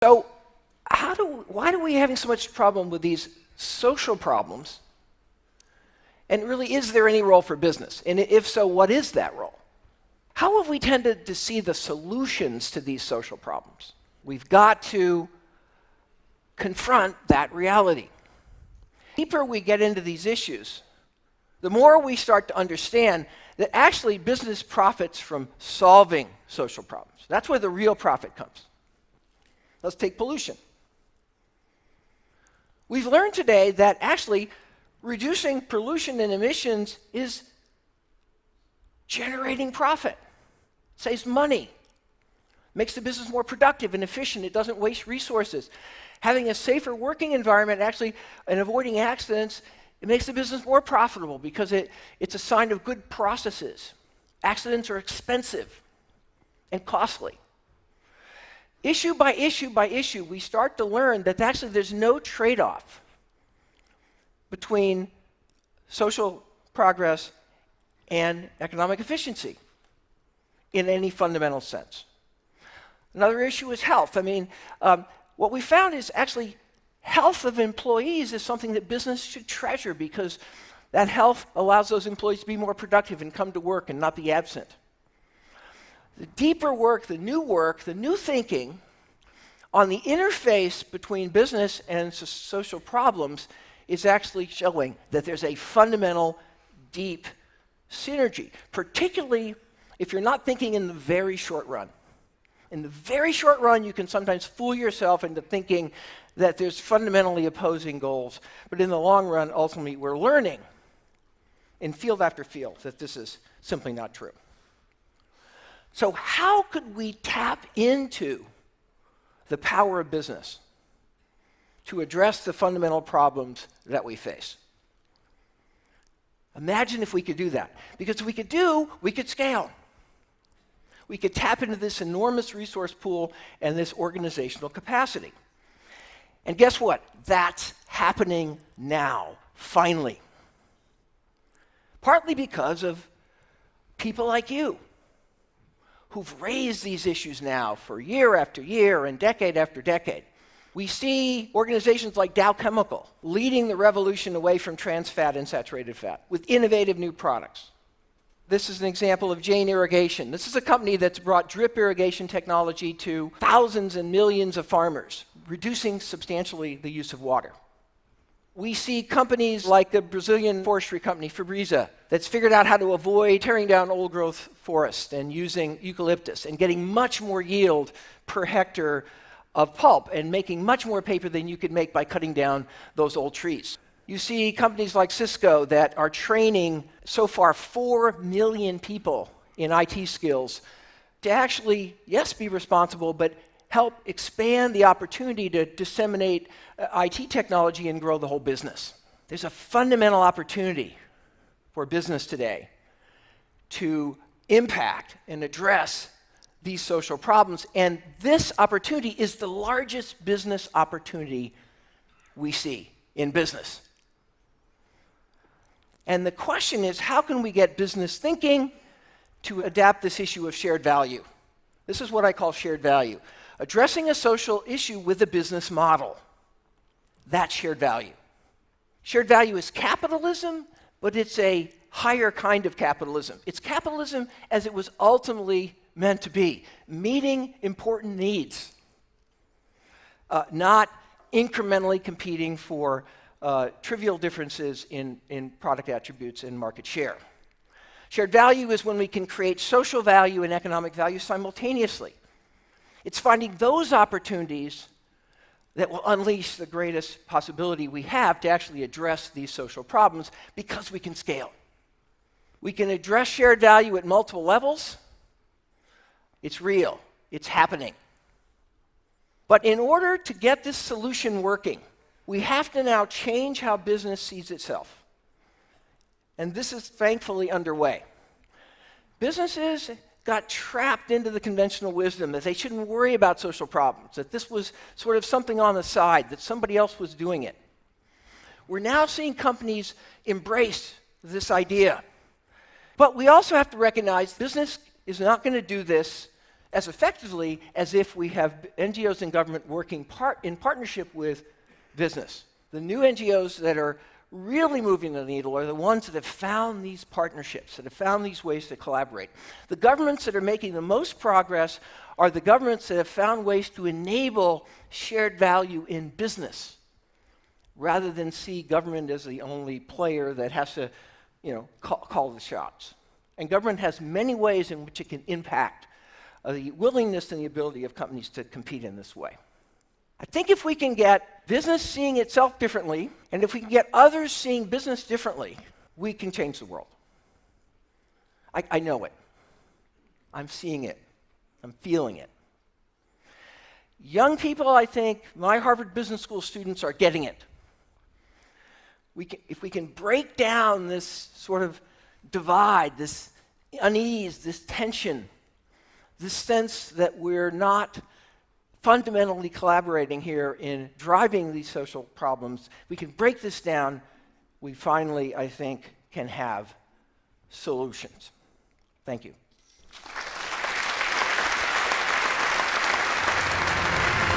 So why are we having so much problem with these social problems? And really, is there any role for business? And if so, what is that role? How have we tended to see the solutions to these social problems? We've got to confront that reality. The deeper we get into these issues, the more we start to understand that actually business profits from solving social problems. That's where the real profit comes. Let's take pollution. We've learned today that actually reducing pollution and emissions is generating profit, saves money, makes the business more productive and efficient. It doesn't waste resources. Having a safer working environment actually and avoiding accidents, it makes the business more profitable because it's a sign of good processes. Accidents are expensive and costly. Issue by issue, we start to learn that actually there's no trade-off between social progress and economic efficiency in any fundamental sense. Another issue is health. What we found is actually health of employees is something that business should treasure because that health allows those employees to be more productive and come to work and not be absent. The deeper work, the new thinking on the interface between business and social problems is actually showing that there's a fundamental, deep synergy, particularly if you're not thinking in the very short run. In the very short run, you can sometimes fool yourself into thinking that there's fundamentally opposing goals, but in the long run, ultimately, we're learning in field after field that this is simply not true. So how could we tap into the power of business to address the fundamental problems that we face? Imagine if we could do that. Because if we could scale. We could tap into this enormous resource pool and this organizational capacity. And guess what? That's happening now, finally. Partly because of people like you, who've raised these issues now for year after year and decade after decade. We see organizations like Dow Chemical leading the revolution away from trans fat and saturated fat with innovative new products. This is an example of Jane Irrigation. This is a company that's brought drip irrigation technology to thousands and millions of farmers, reducing substantially the use of water. We see companies like the Brazilian forestry company, Fibreeza, that's figured out how to avoid tearing down old-growth forests and using eucalyptus and getting much more yield per hectare of pulp and making much more paper than you could make by cutting down those old trees. You see companies like Cisco that are training so far 4 million people in IT skills to actually, yes, be responsible, but help expand the opportunity to disseminate IT technology and grow the whole business. There's a fundamental opportunity for business today to impact and address these social problems, and this opportunity is the largest business opportunity we see in business. And the question is, how can we get business thinking to adapt this issue of shared value? This is what I call shared value. Addressing a social issue with a business model. That's shared value. Shared value is capitalism, but it's a higher kind of capitalism. It's capitalism as it was ultimately meant to be, meeting important needs, not incrementally competing for trivial differences in product attributes and market share. Shared value is when we can create social value and economic value simultaneously. It's finding those opportunities that will unleash the greatest possibility we have to actually address these social problems because we can scale. We can address shared value at multiple levels. It's real. It's happening. But in order to get this solution working, we have to now change how business sees itself. And this is thankfully underway. Businesses got trapped into the conventional wisdom that they shouldn't worry about social problems, that this was sort of something on the side, that somebody else was doing it. We're now seeing companies embrace this idea. But we also have to recognize business is not going to do this as effectively as if we have NGOs and government working in partnership with business. The new NGOs that are really moving the needle are the ones that have found these partnerships, that have found these ways to collaborate. The governments that are making the most progress are the governments that have found ways to enable shared value in business, rather than see government as the only player that has to, call the shots. And government has many ways in which it can impact the willingness and the ability of companies to compete in this way. I think if we can get business seeing itself differently, and if we can get others seeing business differently, we can change the world. I know it. I'm seeing it. I'm feeling it. Young people, I think, my Harvard Business School students are getting it. If we can break down this sort of divide, this unease, this tension, this sense that we're not fundamentally collaborating here in driving these social problems, we can break this down, we finally, I think, can have solutions. Thank you.